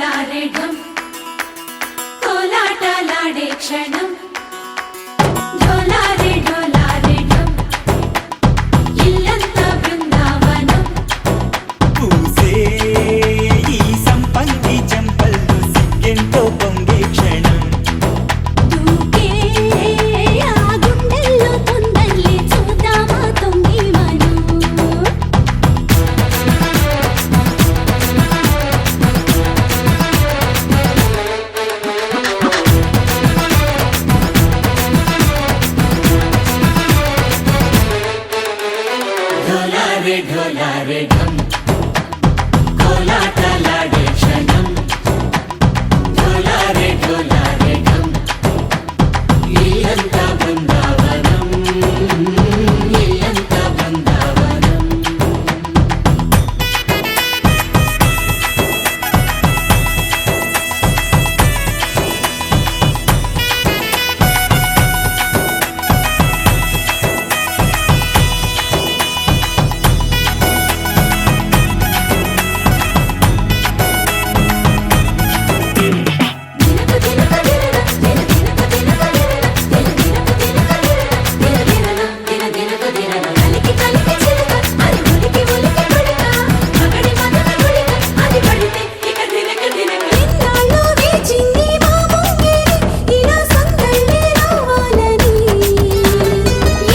ఢోలారే ఢమ్ కోలాటలాడే క్షణం ఢోలారే ఢోలారే ఢమ్ ఇల్లంతా బృందావనం పూసే ఈ సంపంగి చెంపల్లో సిగ్గెంతో పొంగే క్షణం దూకే ఆ గుండెల్లో తొందరలే చూద్దామా తొంగి మనం ఢోలారే ఢోలారే ఢమ్ కోలాటలాడే క్షణం ఢోలారే ఢోలారే ఢమ్ ఇల్లంతా బృందావనం ఇల్లంతా బృందావనం దినకు దినక దినన దిన దినకు దినన కలికి కలికి చిలక అది ఉలికి ఉలికి పడక మగడి మదన గుడిక అది పడితే ఇక దినక దినక ఇన్నాళ్ళు వేచింది మా ముంగిడి ఇలా సందళ్ళే రావాలని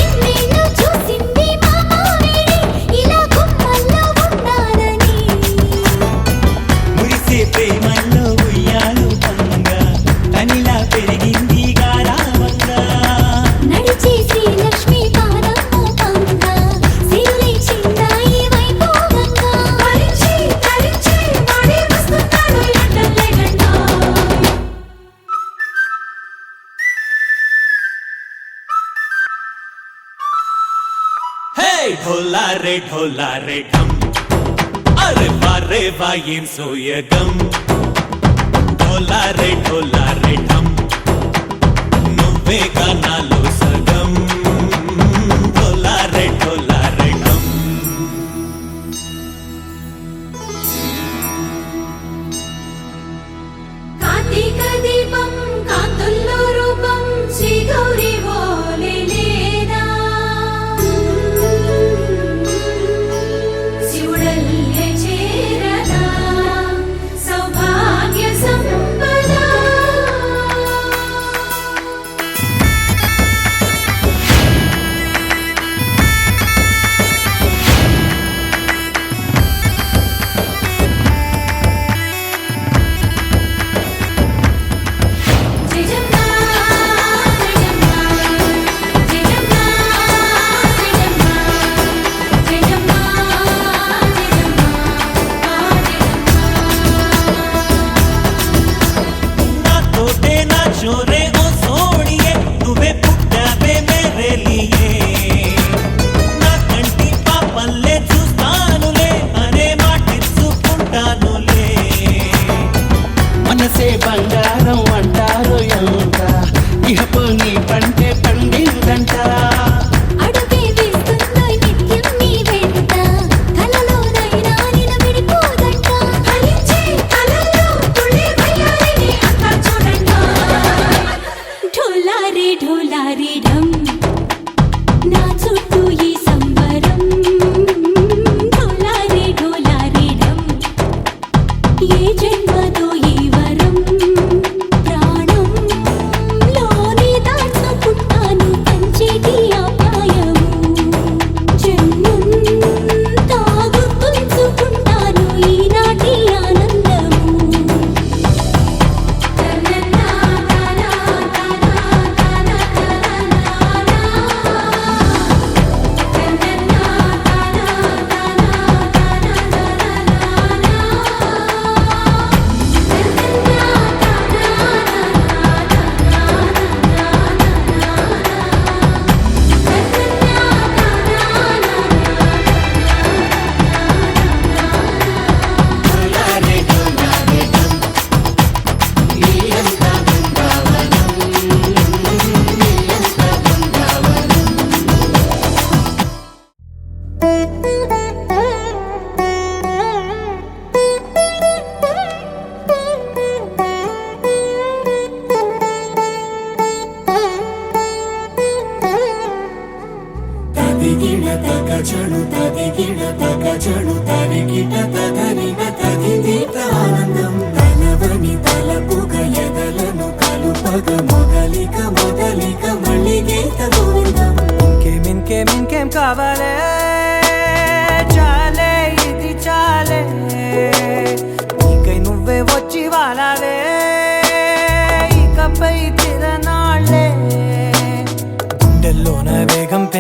ఇన్నేళ్ళు చూసింది మా మావిడి ఇలా గుమ్మల్లో ఉండాలని మురిసే ప్రేమల్లో ఉయ్యాలు పంగా తనిలా పెరిగింది గారావంగా నడిచే శ్రీలక్ష్మి పాదము పంగా సిరులై చిందాయి వైభోగంగా పరిచి పరిచి వాడే వస్తున్నాడు ఎండలే గండా హే ఢోలారే ఢోలారే ఢమ్ అరే వారే వా ఏం సోయగం ఢోలారే ఢోలారే ఢమ్ నువ్వే గానాలో సగం ఢోలారే ఢోలారే ఢమ్ కార్తీక దీపం కాంతుల్లో రూపం శ్రీ గౌరీ ఓలే లేదా శివుడల్లే చేరదా సౌభాగ్య సంపద జయజమ్మా జయజమ్మా జయజమ్మా జయజమ్మా జయజమ్మా నా తోటే నా చోరే ఓ సోడియే నువ్వే పుట్టావే మేరే లియే నా కంటి పాపల్లే చూస్తానులే అనే మాటిచ్చుకుంటానులే మనసే బంగారం అంటారు ఎంత ఇహపు నీ పంటే పండిందంట అడుగే వేస్తున్నా నిత్యం నీ వెంట కలలోనైనా నిలబడిపోదంట ఫలించే కలల్లో తుళ్ళే వయ్యారిని అంతా చూడంట ఢోలారే ఢోలారే ఢమ్ నా చుట్టూ ఈ సంబరం ఢోలారే ఢోలారే ఢమ్ ఏ జన్మదో ఈ వరం ప్రాణం లోని దాచుకుంటాను కంచేటి ఆప్యాయము జన్మం తాగుతుంచుకుంటాను ఈనాటి ఆనందము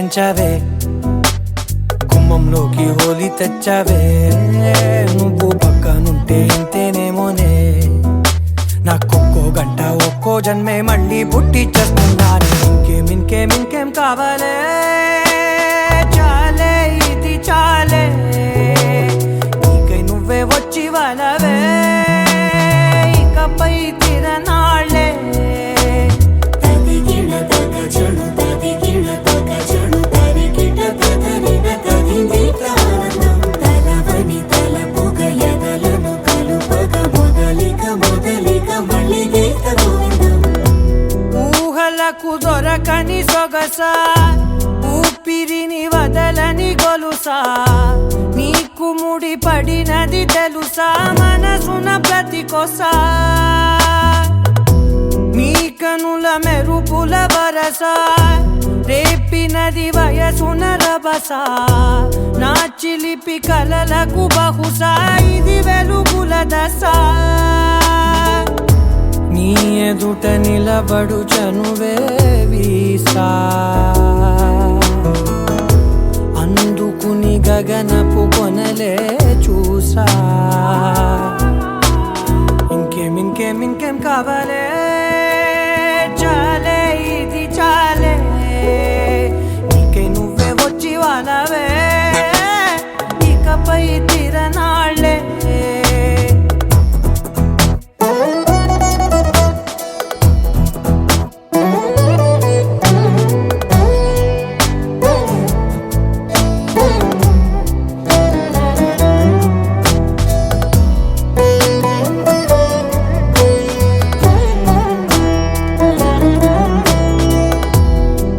పెంచావే, గుమ్మంలోకి హోలీ తెచ్చావే. నువ్వు పక్కనుంటే ఇంతేనేమోనే, నాకొక్కో గంట ఒక్కో జన్మే మళ్ళీ పుట్టి చేస్తున్నాను. ఇంకేం కావాలే, చాలే ఇది చాలే, నీకై నువ్వే వచ్చి వలవే, ఇకపై తిరనాళ్ళే. తదిగిన తగజను తదిగిన తగజను తరిగిట తదరిన తదింది ప్రాణం తలవని తలపుగ ఎదలను కలుపగ మొదలిక మళ్ళీ గీత గోవిందం. ఊహలకు దొరకని సొగసా, ఊపిరిని వదలని గొలుసా, నీకు ముడి పడినది తెలుసా మనసున ప్రతి కొసా. నీ కనుల మెరుపుల వరస, రేపినది వయసున రభస, నా చిలిపి కలలకు బహుశా ఇది వెలుగుల దశ. నీ ఎదుట నిలబడు చనువే వీసా, అందుకుని గగనపు కొనలే చూసా. ఇంకేం కావాలే, చాలే ఇది చాలే, నీకై నువ్వే వచ్చి వాలవే, ఇకపై తిరనాళ్ళే.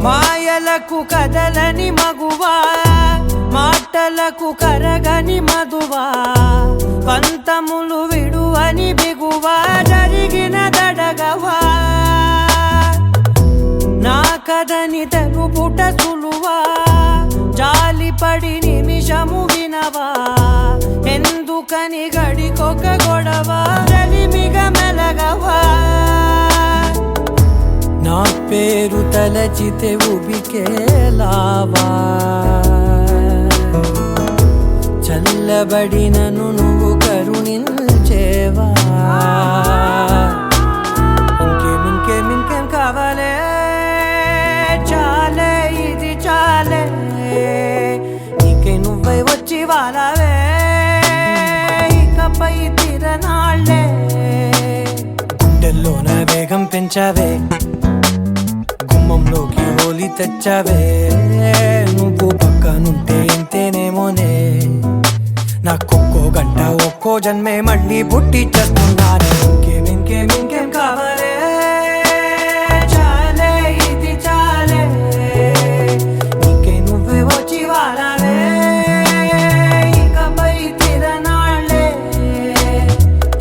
మాయలకు కదలని మగువా, మాటలకు కరగని మధువా, పంతములు విడువని బిగువా, జరిగిన దడగవా, నా కథని తెలుపుట సులువా, జాలిపడి నిమిషము వినవా, ఎందుకని గడికొక గొడవ, రలిమిగ మెలగవా. నా పేరు తలచితే ఉబికేలావా, చల్లబడినను నువ్వు కరుణించేవా. ఇంకేం కావాలే, చాలే ఇది చాలే, నీకై నువ్వై వచ్చి వాలవే, ఇకపై తిరనాళ్ళే. గుండెల్లోన వేగం పెంచావే, గుమ్మంలోకి హోలీ తెచ్చావే. నువ్వు పక్కనుంటే ఇంతేనేమోనే, నాకొక్కో గంట ఒక్కో జన్మే మళ్ళీ పుట్టి చేస్తున్నాను. ఇంకేం కావాలే, చాలే ఇది చాలే, నీకై నువ్వే వచ్చి వాలవే, ఇకపై తిరనాళ్ళే.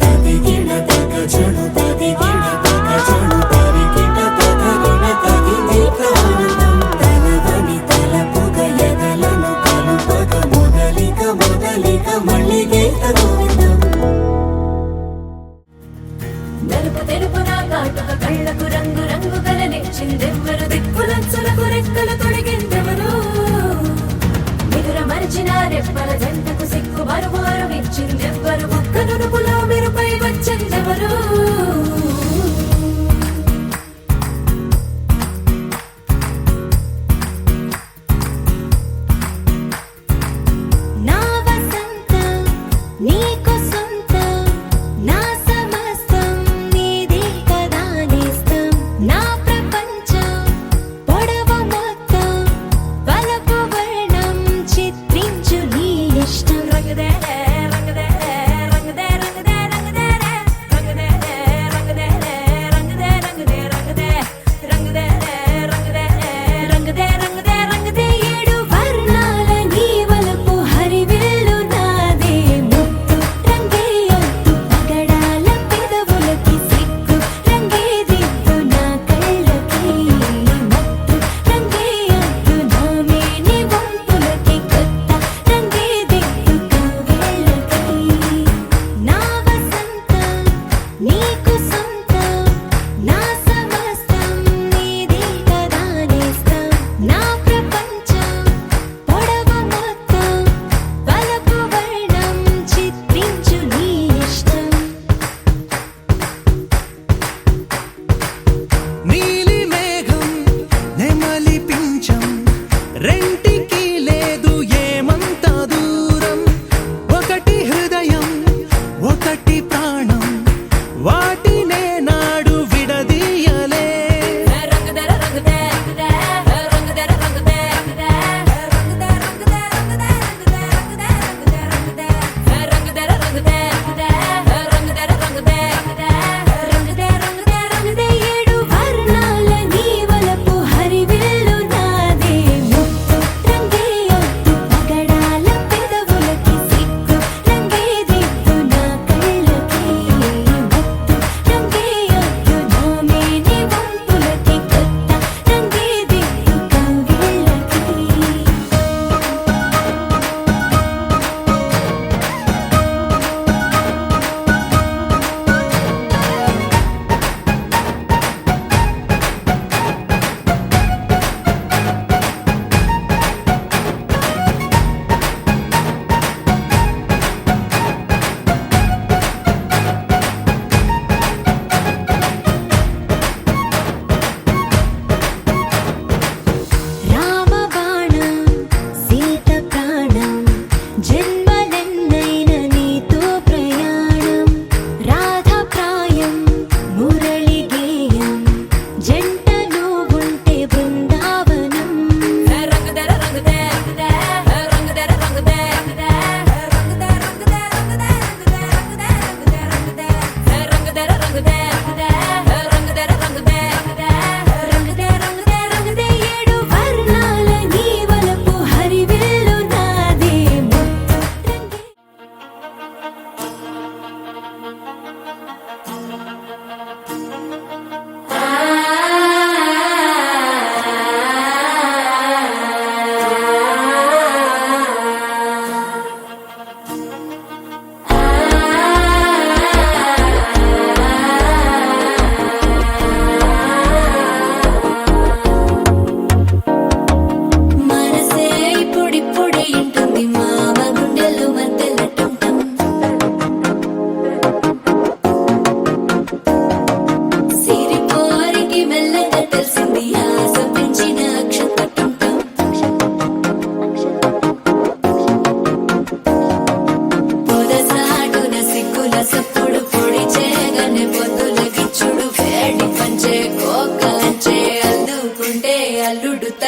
తదిగిన తగజను తదిగిన తగజను తరిగిట తదరిన తదింది ప్రాణం తలవని తలపుగ ఎదలను కలుపగ మొదలిక మళ్ళీ గీత గోవిందం. నలుపు తెలుపు నా కాటుక కళ్ళకు రంగు రంగు కలనిచ్చిందెవ్వరు, దిక్కులంచులకు రెక్కలు తొడిగిందెవరు, నిదుర మరిచిన రెప్పల జంటకు సిగ్గు మరుమారు ఇచ్చిందెవ్వరు, ఒక్క నునుపులో మెరుపై వచ్చిందెవరు. నా వసంతం నీకు సొంతం, నా సమస్తం నీదే కదా నేస్తం, నా ప్రపంచం పొడవు మొత్తం వలపు వర్ణం చిత్రించు నీ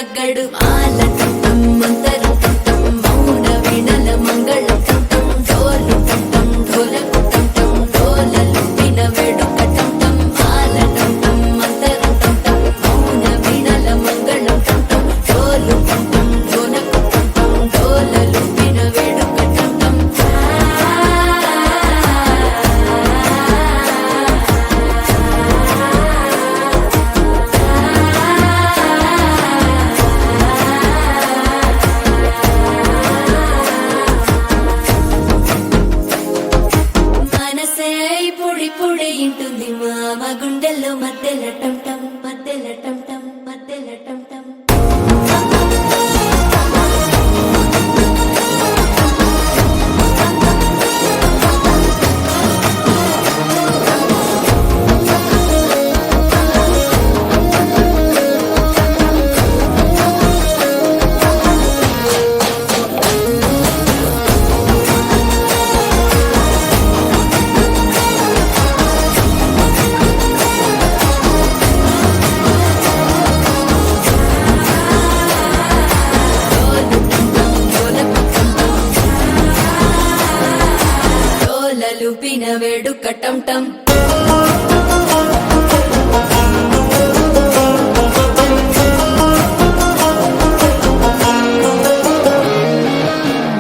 తగ్గడు మాల టం మంతరం టం మౌన వీణల మంగళం టం డోలు టం ఢోలకు టం డోలలు విన వేడుక టం మాల టం మంతరం టం మౌన వీణల మంగళం టం డోలు టం ఢోలకు టం డోలలు విన వేడుక టం మనసే పొడి పొడి ఇంటుంది మామ గుండెల్లో మధ్యల టం టం మధ్యల టం టం మధ్యల టం టం డోలలు పిన వేడుక టం టం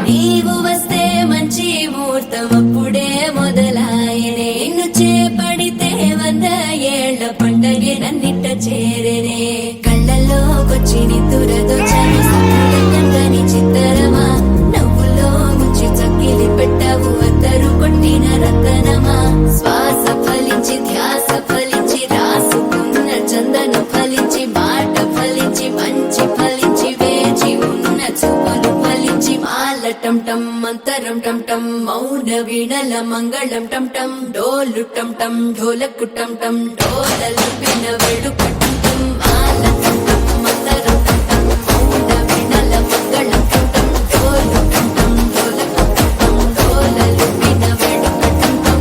నీవు వస్తే మంచి ముహూర్తం అప్పుడే మొదలాయనే నిన్ను చేపడితే 100 ఏళ్ల పండగే నన్నిట్ట చేరేనే కళ్ళల్లోకొచ్చి నిద్దురదొచ్చాను సక్కని చిత్తరమా నవ్వులో ముంచి చక్కిలి పెట్టావు అద్దరు కొట్టిన రతనమా శ్వాస ఫలించి ధ్యాస ఫలించి రాసుకున్న చందను ఫలించి మాట ఫలించి మంచి ఫలించి వేచి ఉన్న చూపులు ఫలించి మాల టం టం మంతరం టం టం మౌన వీణల మంగళం టం టం డోలు టం టం ఢోలకు టం టం డోలలు విన వేడుక టం టం మాల టం టం మంతరం టం టం మౌన వీణల మంగళం టం టం డోలు టం టం ఢోలకు టం టం డోలలు విన వేడుక టం టం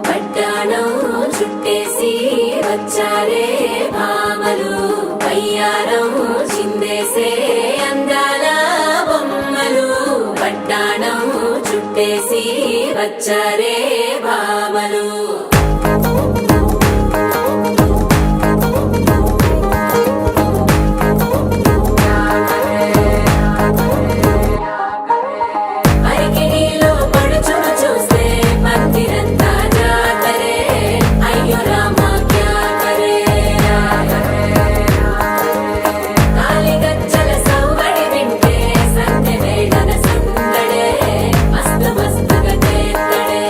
పట్టాణం చుట్టేసి వచ్చారే భామలు వయ్యారం చిందేసే అందాల బొమ్మలు పట్టాణం చుట్టేసి వచ్చారే భామలు అరికిణీలో పడుచును చూస్తే పందిరంతా జాతరే అయ్యో రామా క్యా కరే కాలిగజ్జల సవ్వడి వింటే సంధ్య వేళన సందడే మస్తు మస్తుగా చేత్తడే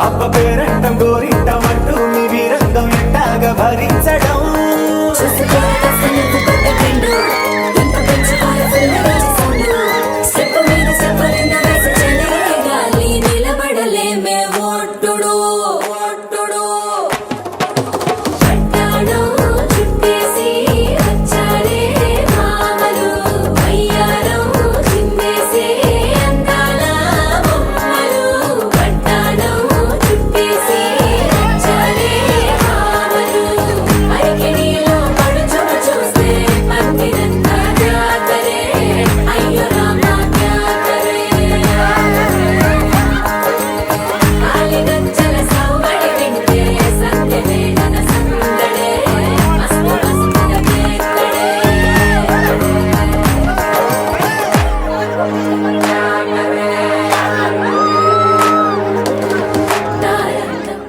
అబ్బ పేరంటం గోరింటం అంటూ మీ వీరంగం ఎట్టాగా భరించడం చూసుకోవాలి అసలు కొత్త ట్రెండ్ ఎంత పెంచుకోవాలి ఫుల్ రేంజ్ సౌండ్ స్టెప్ మీద స్టెప్ నిన్న వేసి చెలే గాలి నిలబడలేమే ఒట్టుడు పట్టాడు చుట్టేసి వచ్చారే మామలు అయ్యారం చిందేసే అందాల బొమ్మలు పట్టాడు చుట్టేసి వచ్చారే మామలు అరికెడిలో పడుచుకు చూస్తే పత్తిరంతా జాతరే అయ్యో రామా జాతరే కాలిగజ్జల సౌబడి వింటే సత్యమే నన సందడే మస్తు మస్తుగా కేక్కడే తారంగం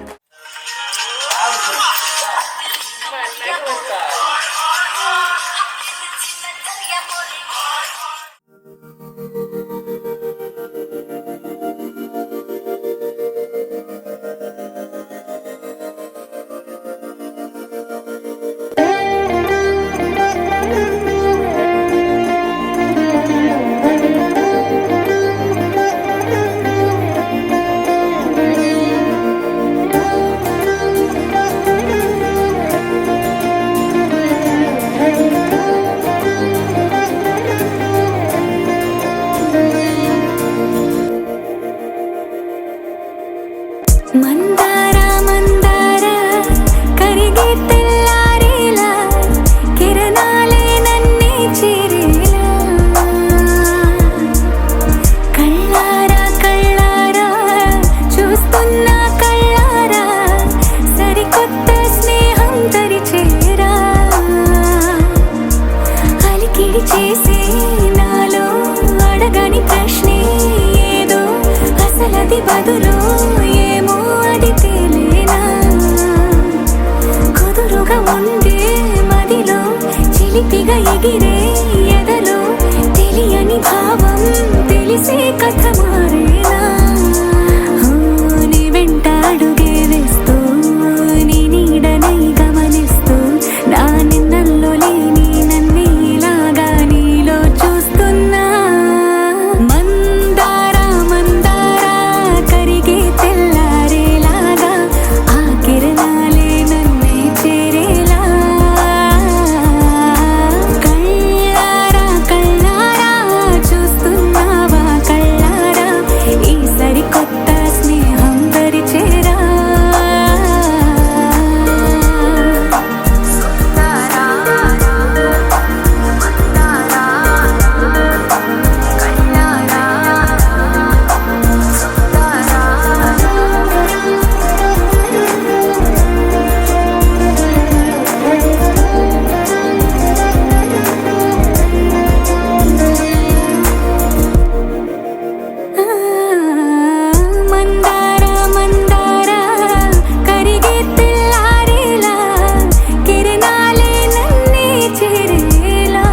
మందార మందార కరిగే తెల్లారేలా కిరణాలే నన్నే చేరేలా కళ్ళారా కళ్ళారా చూస్తున్నా కళ్ళారా సరికొత్త స్నేహం తరిచేరా అలికిడి చేసే నాలో అడగని ప్రశ్నే ఏదో అసలది బదులు ఏమో అది తేలేనా కుదురుగా ఉండే మదిలో చిలిపిగా ఎగిరే ఎదలో తెలియని భావం తెలిసే కథ మారేనా నీ వెంట అడుగే వేస్తూ నీ నీడనై గమనిస్తూ నా నిన్నల్లో లేని నన్నే ఇలాగా నీలో చూస్తున్నా మందార మందార కరిగే తెల్లారేలాగా ఆ కిరణాలే నన్నే చేరేలా కళ్ళారా కళ్ళారా చూస్తున్నావా కళ్ళారా ఈ సరికొత్త స్నేహం పరిచేరా మందార మందార కరిగే తెల్లారేలా కిరణాలే నన్నే చేరేలా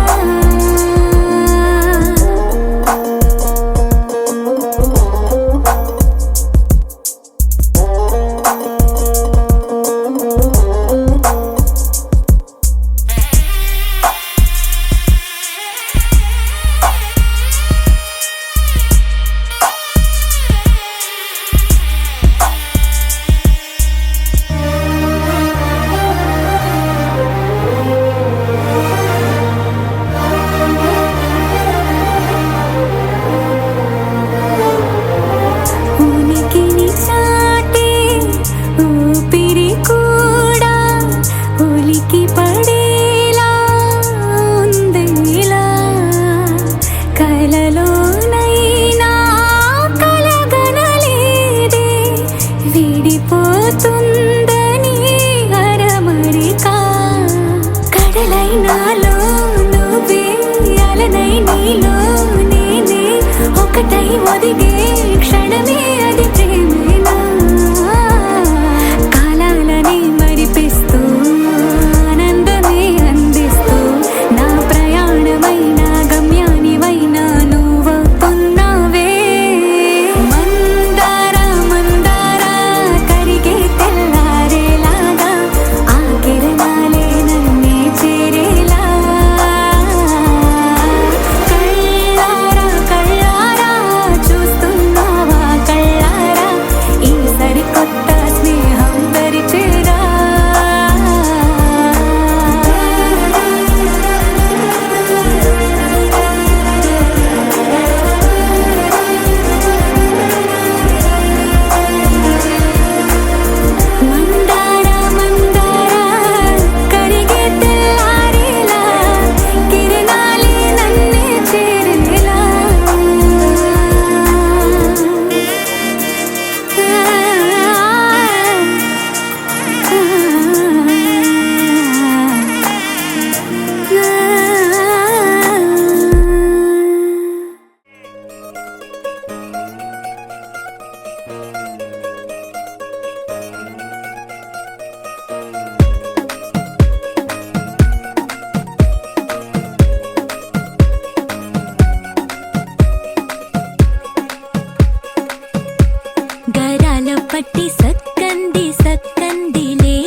ఉనికిని చాటే ఊపిరి కూడా ఉలికి పడేలా ఉందేలా కలలోనైనా కలగనలేదే విడిపోతుందని అరమరికా కడలైనాలో నువ్వే అలనై నీలో నేనే ఒకటై ఒదిగే క్షణమే అది ప్రేమేనా కాలాలని మరిపిస్తూ ఆనందమే అందిస్తూ నా ప్రయాణమైన గమ్యానివైనా నువ్వవుతున్నావే మందార మందార గరాల పట్టి సక్కంది సక్కందిలే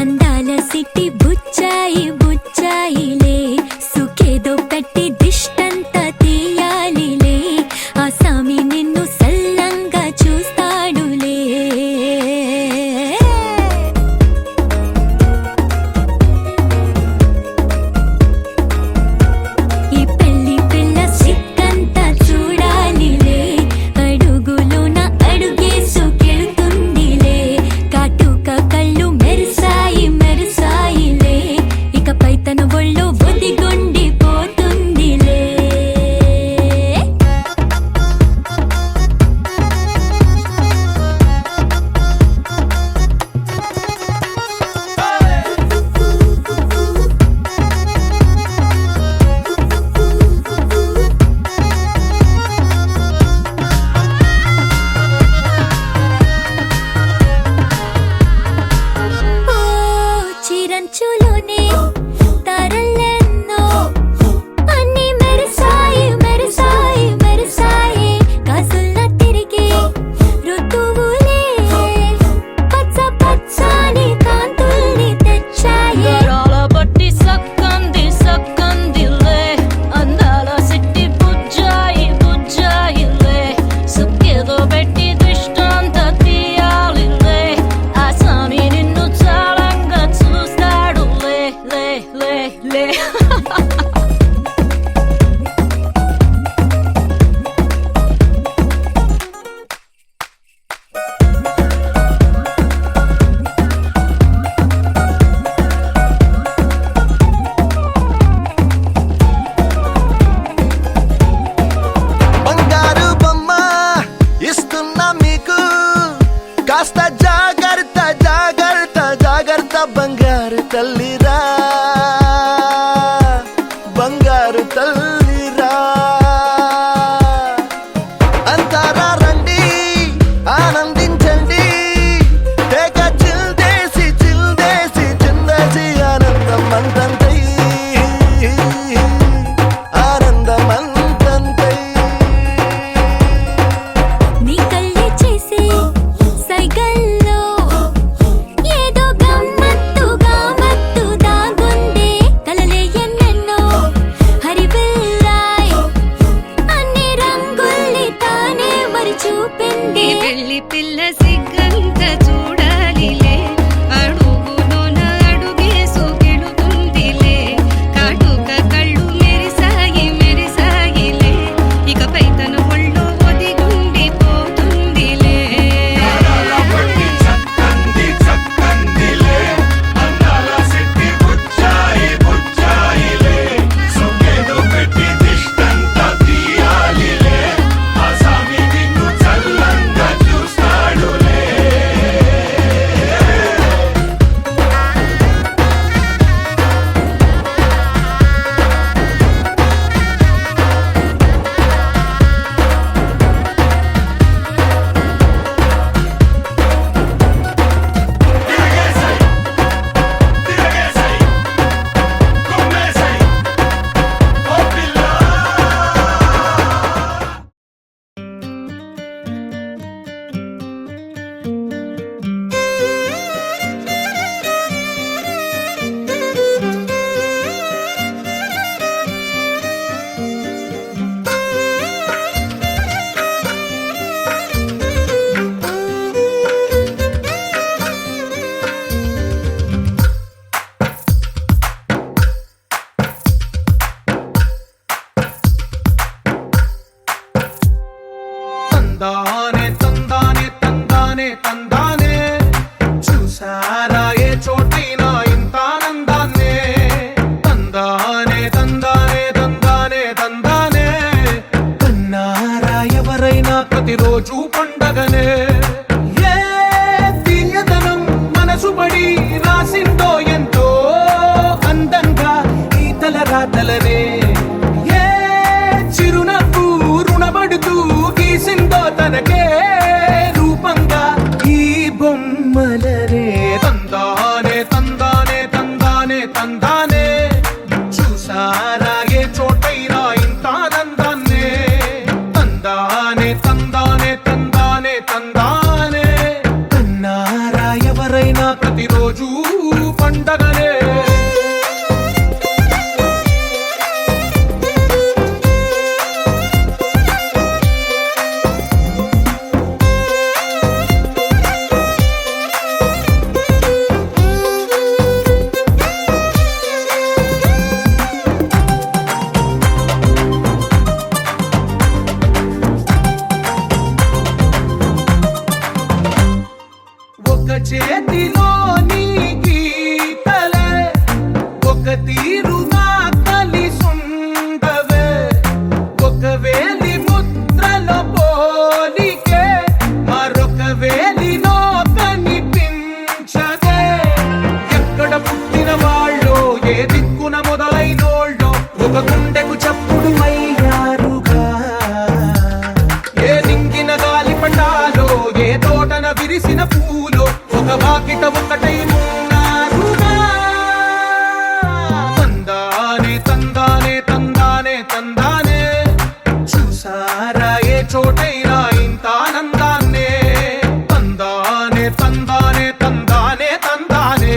అందాల సిట్టి బుచ్చాయి బుచ్చాయిలే సుఖేదో పెట్టి దిష్టంత తీయాలిలే ఆ సామి నిన్ను సల్లంగా చూస్తాడులే ఈ పెళ్లి పిల్ల సిక్కంతా చూడాలిలే అడుగులోన అడుగేసుకెళ్తుందిలే కాటుక కళ్ళు మెరిసాయి మెరిసాయిలే ఇకపై తన ఒళ్ళో ఒదిగొండిపోతుందిలే ఓ చిరంచులోనే తారలెన్నో అన్ని మెరిసాయి మెరిసాయి మెరిసాయి కాసుల్ల తిరిగి ఋతువులే పచ్చ పచ్చని కాంతుల్ని తెచ్చాయి గరాల పట్టి సక్కంది సక్కందిలే అందాల సిట్టి బుజ్జాయి బుజ్జాయిలే సుక్కేదో పెట్టి దుష్టంత తీయాలిలే ఆ స్వామి నిన్ను చాలంగా చూస్తాడు లే లే లే లే బంగారు బొమ్మ ఇస్తున్నా మీకు కాస్త జాగ్రత్త జాగ్రత్త జాగ్రత్త బంగారు తల్లిరా బంగారు తల్లిరా అంతారా రండి ఆనందించండి తెగ చిల్దేసి చిల్దేసి చిందేసి ఆనందం అంతంతై ఆనందం అంతంతై నీ కళ్ళే చేసే సైగల్లో ఏదో గమ్మత్తుగా మత్తు దాగుందే కలలే ఎన్నెన్నో హరివిల్లాయ్ అన్ని రంగుల్ని తానే మరి చూపింది పెళ్లి పిల్ల సిగ్గంత చూడాలిలే అడుగులోన అడుగేసుకెళుతుందిలే కాటుక కళ్ళు మెరిసాయి మెరిసాయిలే ఇకపై తన ఒళ్ళో ఒదిగుండిపోతుందిలే తందానే తందానే తందానే తందానే చూసారా ఏ చోటైనా ఇంత ఆనందాన్నే తందానే తందానే తందానే తందానే కన్నారా ఎవరైనా ప్రతిరోజు పండగనే ఏ తీయదనం మనసు పడి రాసిందో ఎంతో అందంగా ఈ తల రాతలనే ఏ చిరునవ్వు రుణపడుతూ గీసిందో తనకే రూప చేతిలోని గీతలే ఒక తీరుగా కలిసుండవే ఒక వేలి ముద్రలో పోలికే మరొక వేలిలో కనిపించదే ఎక్కడ పుట్టిన వాళ్ళో ఏ దిక్కున మొదలైనోళ్ళో ఒక గుండెకు చప్పుడు అయ్యారుగా ఏ నింగిన గాలి పటాలో ఏ తోటన విరిసిన పూలో ఒక వాకిట ఒకటై ఉన్నారుగా తందానే తందానే తందానే తందానే చూసారా ఏ చోటైనా ఇంత ఆనందాన్నే తందానే తందానే తందానే తందానే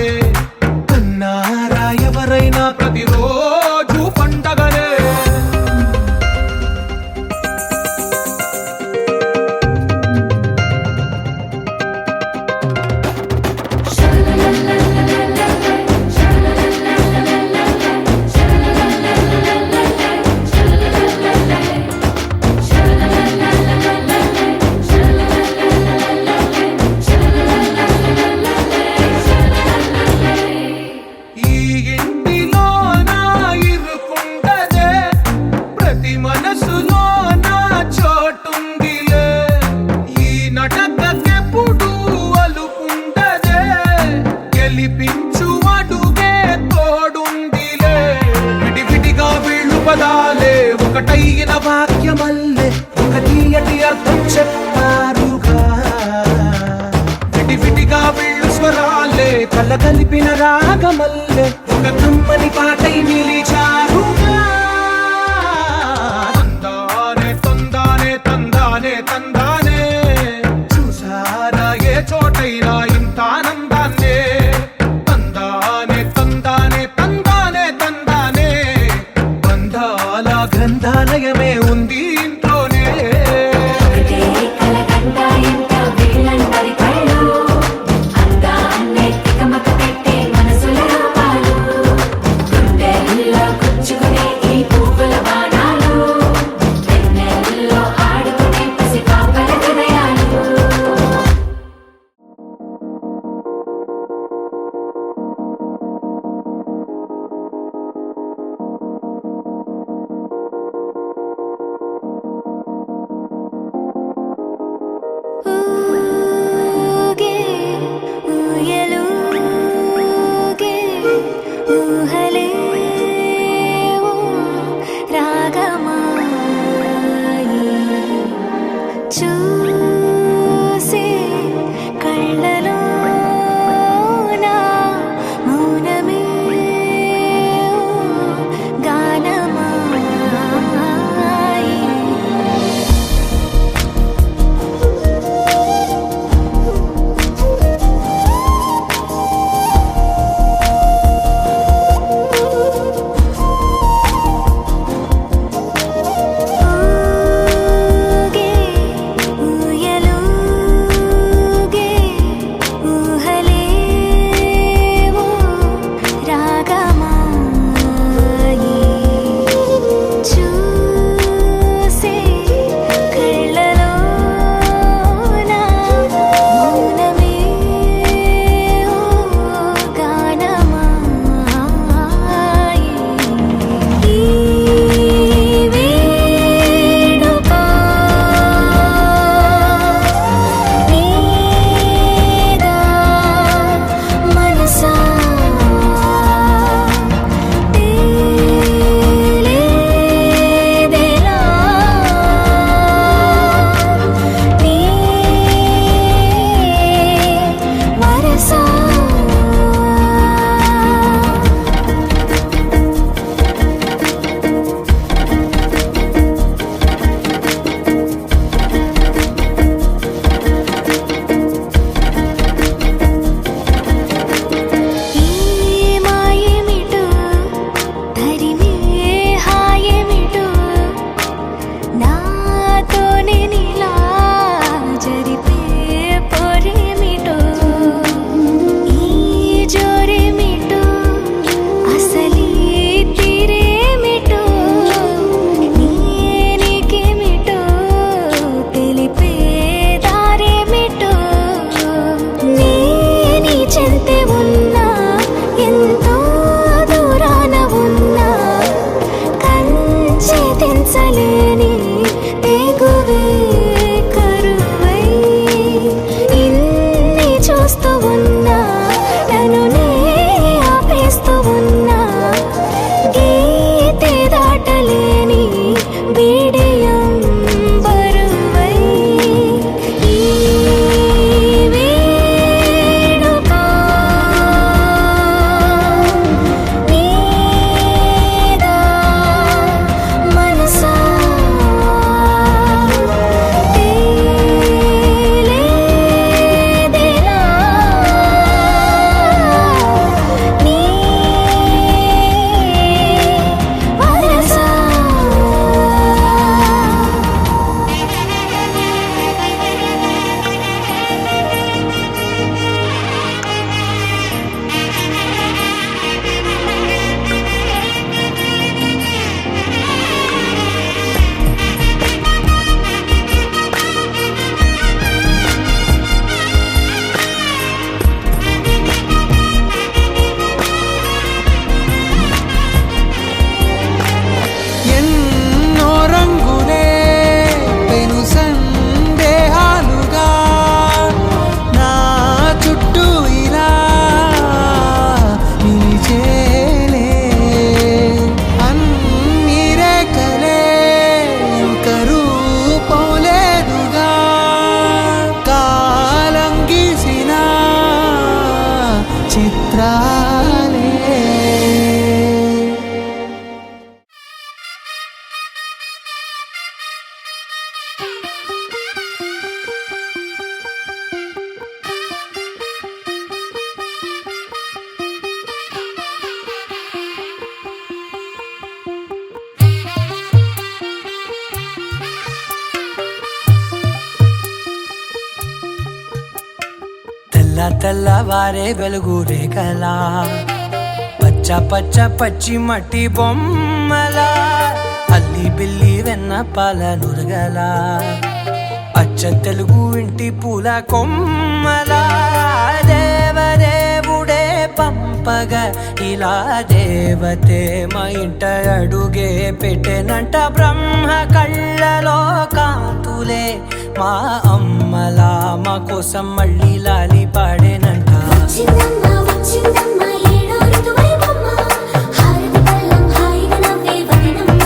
కన్నారా ఎవరైనా ప్రతిరోజు పండగనే ఈ ఇంటిలో నా ఇరుకుండదే ప్రతి మనసులో నా చోటుందిలే ఈ నటకెప్పుడు అలుకుండదే గెలిపించు అడుగే తోడుందిలే విడివిడిగా వీళ్ళు పదాలే ఒకటైన వాక్యమల్లే ఒక తీయటి అర్థం చెప్పారుగా విడివిడిగా వీళ్ళు స్వరాలే కలగలిపిన రాగమల్లే ఒక కమ్మని పాటై నిలిచారుగా తందానే తందానే తందానే తందానే చూసారా ఏ చోటైనా ఇంత ఆనందాన్నే తందానే తందానే తందానే తందానే బంధాల గ్రంథాలయమే ఉంది ఇంట్లోనే ఒకటే కలగంట ఇంట వీళ్ళందరి కళ్ళు అందాన్నే తికమక పెట్టే మనసుల రూపాలు గుండెల్లో తెల్ల తెల్లవారే వెలుగు రేఖలా పచ్చ పచ్చ పచ్చి మట్టి బొమ్మలా అల్లి బిల్లి వెన్న పాల నురగలా అచ్చ తెలుగు ఇంటి పూల కొమ్మలా దేవదేవుడే పంపగా ఇలా దేవతే మా ఇంట అడుగే పెట్టెనంట బ్రహ్మ కళ్ళలో కాంతులే మా అమ్మలా మా కోసం మళ్ళీ లాలి పాడేనంట వచ్చిందమ్మ వచ్చిందమ్మ ఏడో ఋతువైవమ్మ హారతి పళ్ళం హాయిగా నవ్వే వదనమ్మ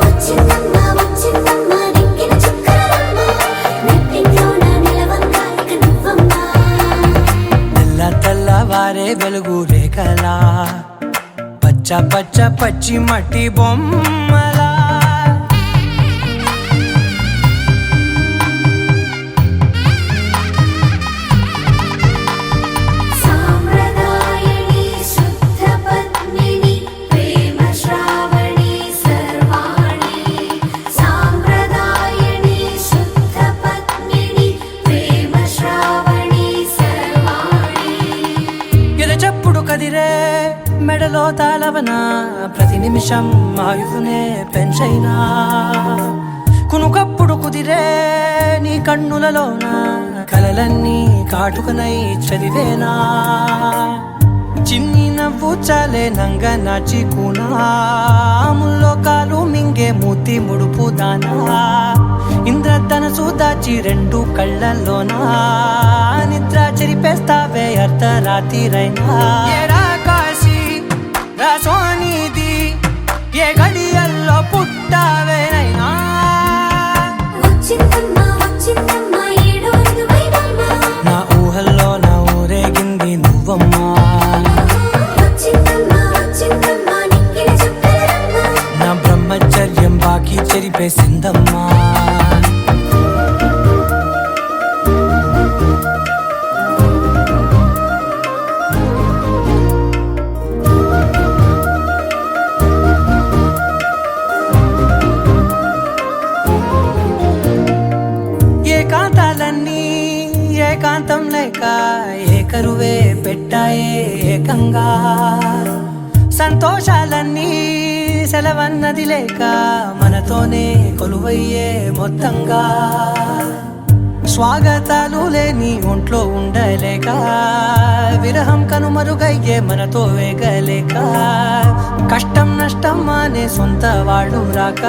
వచ్చిందమ్మ వచ్చిందమ్మ నెక్కిన చుక్కలమ్మ నెట్టింట్లోన నిలవంగా ఇక నువ్వమ్మ తెల్ల తెల్లవారే వెలుగు రేఖలా పచ్చ పచ్చ పచ్చి మట్టి బొమ్మలా సాంప్రదాయని శుద్ధ పద్మిని ప్రేమ శ్రావణి సర్వాణి సాంప్రదాయని శుద్ధ పద్మిని ప్రేమ శ్రావణి సర్వాణి ఎరచప్పుడు కదిరే మెడలో తాళవన ప్రతి నిమిషం ఆయువునే పెంచైనా కునుకప్పుడు కుదిరే నీ కన్నులలోన కలలన్నీ కాటుకనై చదివేనా చిన్ని నవ్వు చాలే నంగ నాచి కూనాముల్లో కాలు మింగే మూతి ముడుపు దానా ఇంద్రధనసు దాచి రెండు కళ్ళల్లోనా నిద్ర చెరిపేస్తావే అర్ధరాత్రిరైనా ఏడా కాశీ రాసోనిది ఏ గడియల్లో పుట్టావేనైనా వచ్చిందమ్మ వచ్చిందమ్మ ఏడో ఋతువైవమ్మ నా ఊహల్లో నా ఊరేగింది నువ్వమ్మా వచ్చిందమ్మ వచ్చిందమ్మ నెక్కిన చుక్కలమ్మ నా బ్రహ్మచర్యం బాకీ చెరిపేసిందమ్మా ఏకాంతాలన్నీ ఏకాంతం లేక ఏకరువే పెట్టాయే ఏకంగా సంతోషాలన్నీ సెలవన్నది లేక మనతోనే కొలువయ్యే మొత్తంగా స్వాగతాలు లేని ఒంట్లో ఉండలేక విరహం కనుమరుగయ్యే మనతో వేగలేక కష్టం నష్టం అనే సొంత వాడు రాక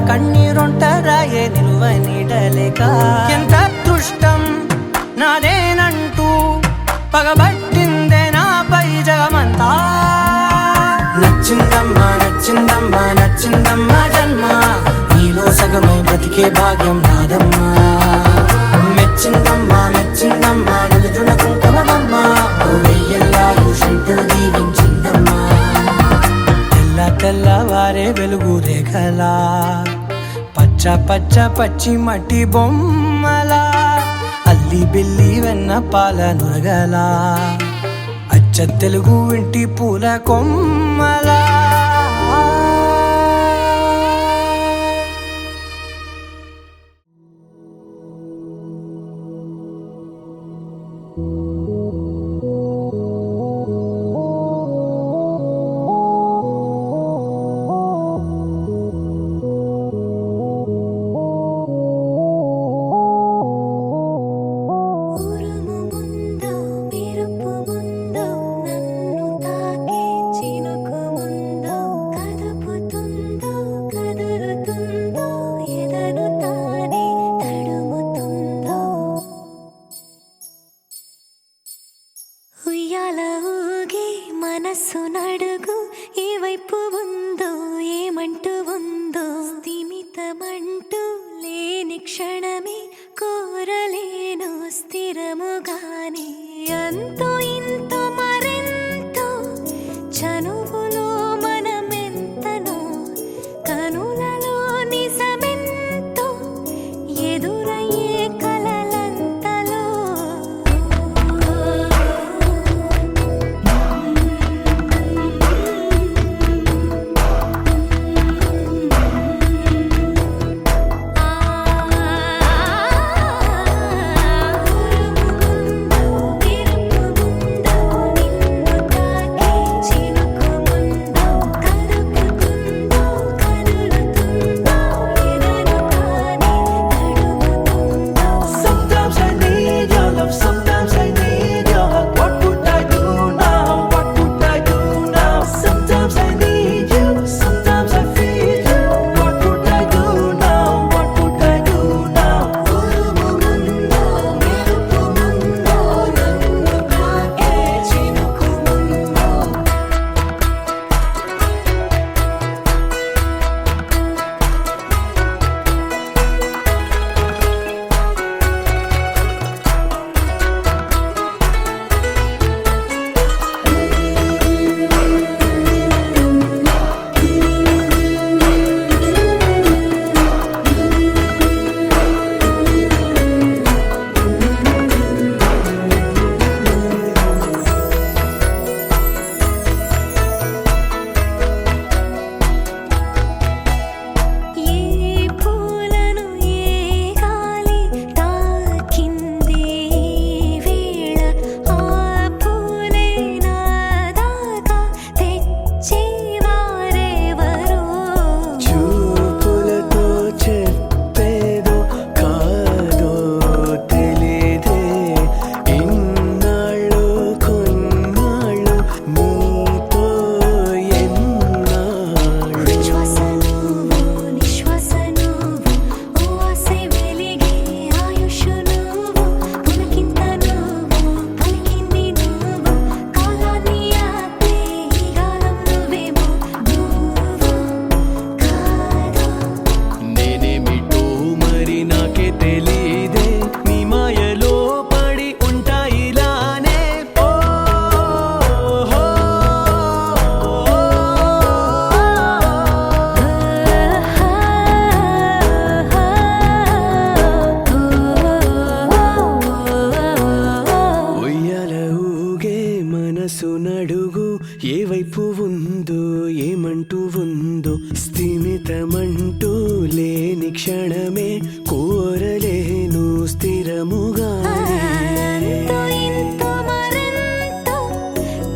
కన్నీరొంటరాయే నిలువ నీడలేక ఎంత అదృష్టం నాదేనంటూ పగబట్టిందే నాపై జగమంతా నచ్చిందమ్మా నచ్చిందమ్మా నచ్చిందమ్మా జన్మ నీలో సగమై బ్రతికే భాగ్యం నాదమ్మా మెచ్చిందమ్మా మెచ్చిందమ్మా నిలుచున కుంకుమమ్మా ఓ వెయ్యల్లాగు శంకరు దీవించిందమ్మా తెల్ల తెల్లవారే వెలుగు రేఖలా పచ్చ పచ్చ పచ్చి మట్టి బొమ్మలా అల్లి బిల్లి వెన్న పాల నురగలా అచ్చ తెలుగు ఇంటి పూల కొమ్మలా ఉరుము ముందు మెరుపు ముందు నన్ను తాకే చినుకు ముందు కదుపుతుందో కదులుతుందో ఎదను తానే తడుముతుందో ఉయ్యాల ఊగి మనస్సు నడుగు ఏ వైపు ఉందో ఏమంటూ ఉందో స్థిమితమంటూ లేని క్షణమే కోరలేను స్థిరముగానే అంతో ఇంతో మరెంతో చనువులో మనమెంతనో కనులలో నిజమెంతో ఎదురయ్యే కలలంతలో ఉరుము మధురముగా అంతో ఇంతో మరెంతో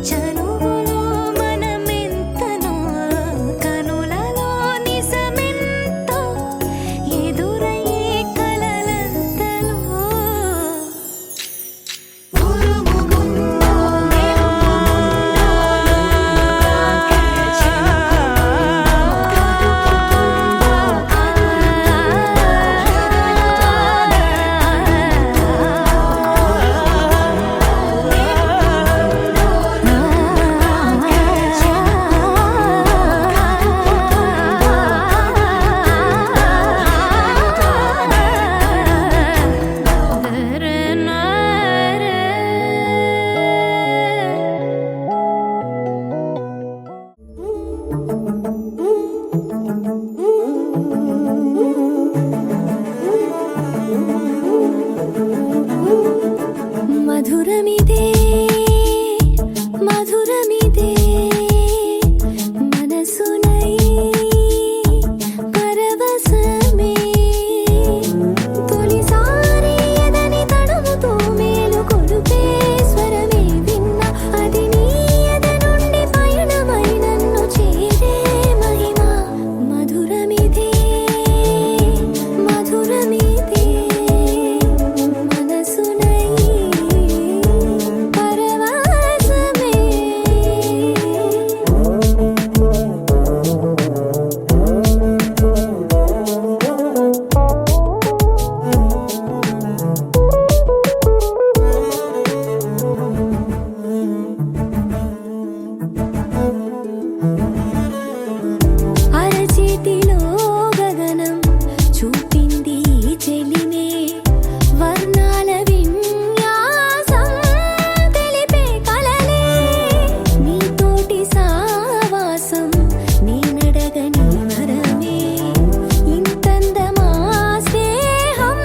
చనువులో మనమెంతనో కనులలో నిజమెంతో ఎదురయ్యే కలలంతలో ఉరుముముందో మధురమిదే మధురమిదే మనసునై పరవశమే తొలిసారి ఎదని తడుముతూ మేలు కొలుపే స్వరమే విన్నా అది నీ ఎద నుండి పయనమై నన్ను చేరే మహిమ మధురమిదే మధురమిదే మనసునై పరవశమే అరచేతిలో గగనం చూపింది చెలిమే వర్ణాల విన్యాసం తెలిపే కలలే నీతోటి సావాసం నేనడగని వరమే ఇంతందమా స్నేహం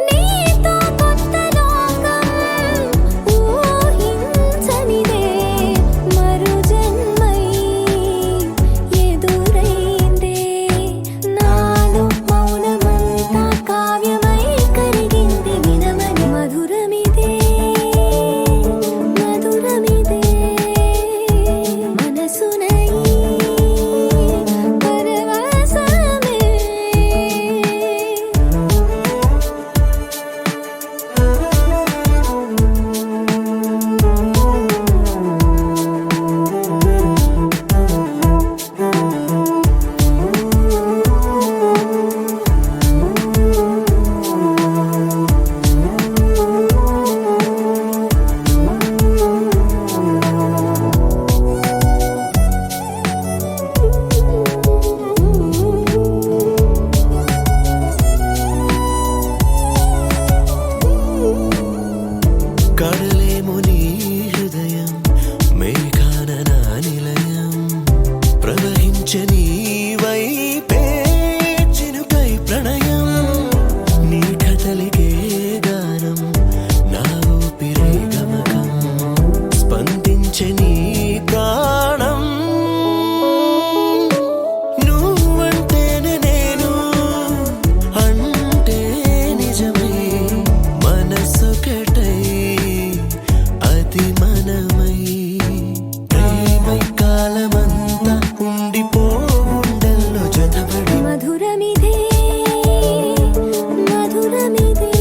నీతో కొత్త లోకం ఊహించనిదే మరు జన్మై ఎదురైందే నాలో మౌనమంతా కావ్యమై కరిగింది వినమని మధురమిదే మధురమిదే మనసునై పరవశమే కడలేము నీ హృదయం మేఘాన నా నిలయం ప్రవహించని వైపే చినుకై ప్రణయం నీ కదలికే గానం నా ఊపిరే గమకం స్పందించని ప్రాణం నువ్వంటేనే నేను అంటే నిజమై మనసొకటై అది మనమై ప్రేమై కాలమంతా ఉండిపోవుండల్లో జతబడి మధురమిదే మధురమిదే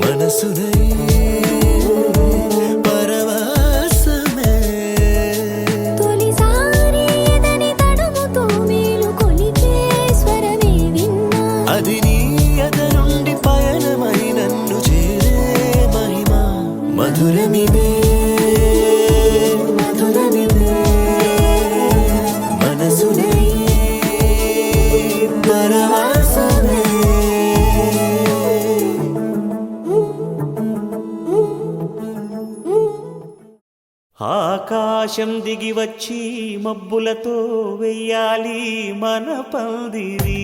మనసునై పరవశమే తొలిసారి ఎదని తడుముతూ మేలు కొలిపే స్వరమే విన్నా అది నీ ఎద నుండి పయనమై నన్ను చేరే మహిమ మధురమిదే మధురమిదే మనసునై పరవశమే ఆకాశం దిగి వచ్చి మబ్బులతో వెయ్యాలి మన పందిరి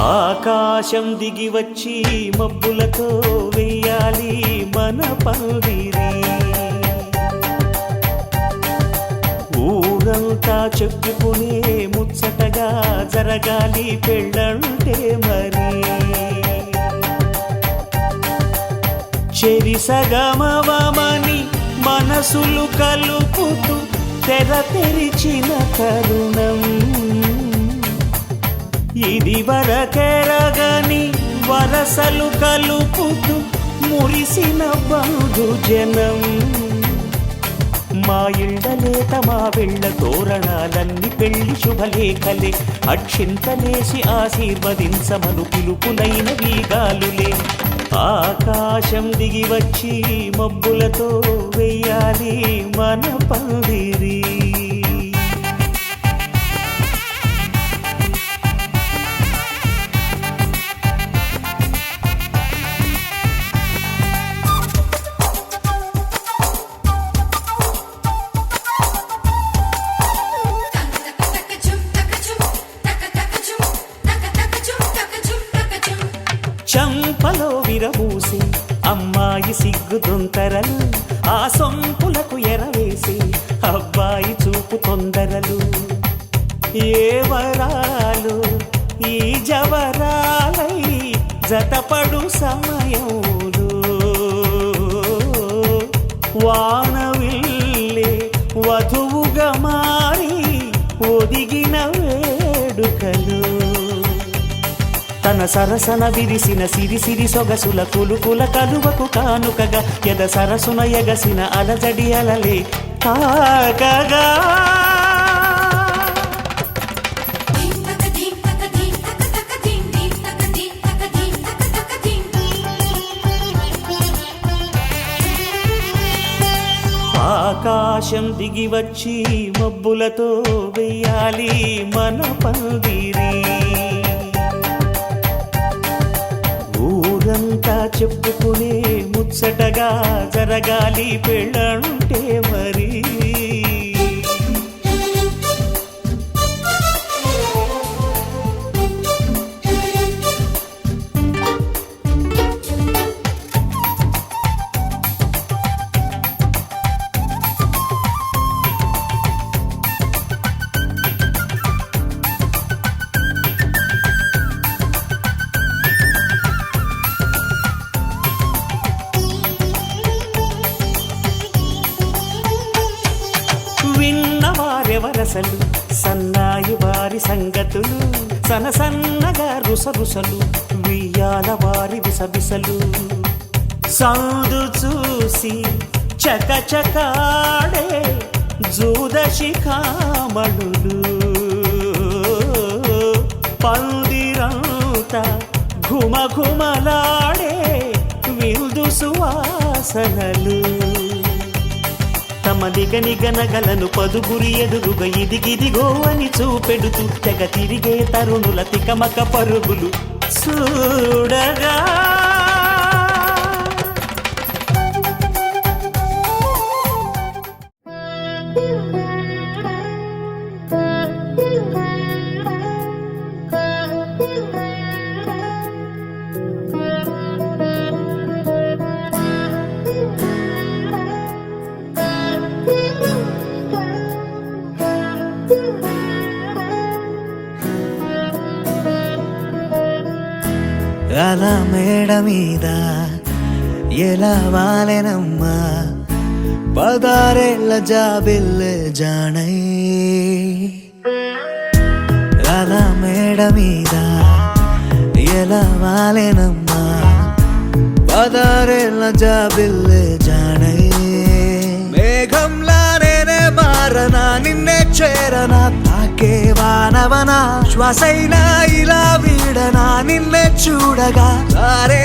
ఆకాశం దిగి వచ్చి మబ్బులతో వెయ్యాలి మన పందిరి. ఊరంతా చెప్పుకునే ముచ్చటగా జరగాలి పెళ్ళంటే మరి. చెరిసగమవమని మనసులు కలుపుతూ తెర తెరిచిన తరుణం. ఇది వరకెరగని వరసలు కలుపుతూ మురిసిన బంధుజనం. మా ఇళ్ళలేత మా వెళ్ళ తోరణాలన్నీ పెళ్లి శుభలేఖలే. అక్షింతలేసి ఆశీర్వదించమను పిలుపులైన వీగాలులే. ఆకాశం దిగి వచ్చి మబ్బులతో వెయ్యాలి మన పందిరి. చంపలో విరబూసి అమ్మాయి సిగ్గు దొంతరలు. ఆ సొంపులకు ఎరవేసి అబ్బాయి చూపు తొందరలు. ఏ వరాలు ఈ జవరాలై జతపడు సమయంలో. వానవిల్లే వధువుగా మారి ఒదిగిన వేడుకలు. తన సరసన విరిసిన సిరిసిరి సొగసుల కులుకుల కలువకు కానుకగా ఎద సరసున ఎగసిన అలజడి అలలే తాకగా. ఆకాశం దిగి వచ్చి మబ్బులతో వెయ్యాలి మన పందిరి. ఊరంతా చెప్పుకునే ముచ్చటగా జరగాలి పెళ్ళంటే మరి. విన్నవారెవరసలు సన్నాయి వారి సంగతులు. సనసన్నగా రుసరుసలు వియ్యాల వారి విసబిసలు. సౌదు చూసి చకచకాడే జూదశిఖామణులు. పందిరంతా ఘుమఘుమలాడే విందు సువాసనలు. తమ నిగనిగనగలను పదుగురి ఎదురుగా ఇదిగిదిగో అని చూపెడుతూ తెగ తిరిగే తరుణుల తికమక పరుగులు చూడగా. అలా మేడ మీద ఎలా వాలెనమ్మా 16 జాబిల్లే జానై. అలా మేడ మీద ఎలా వాలెనమ్మా 16 జాబిల్లే జానై. మేఘంలా నేనే మారనా నిన్నే చేరనా తాకే వానవనా శ్వాసైనా ఇలా వీడనా నిన్నే చూడగా. సారే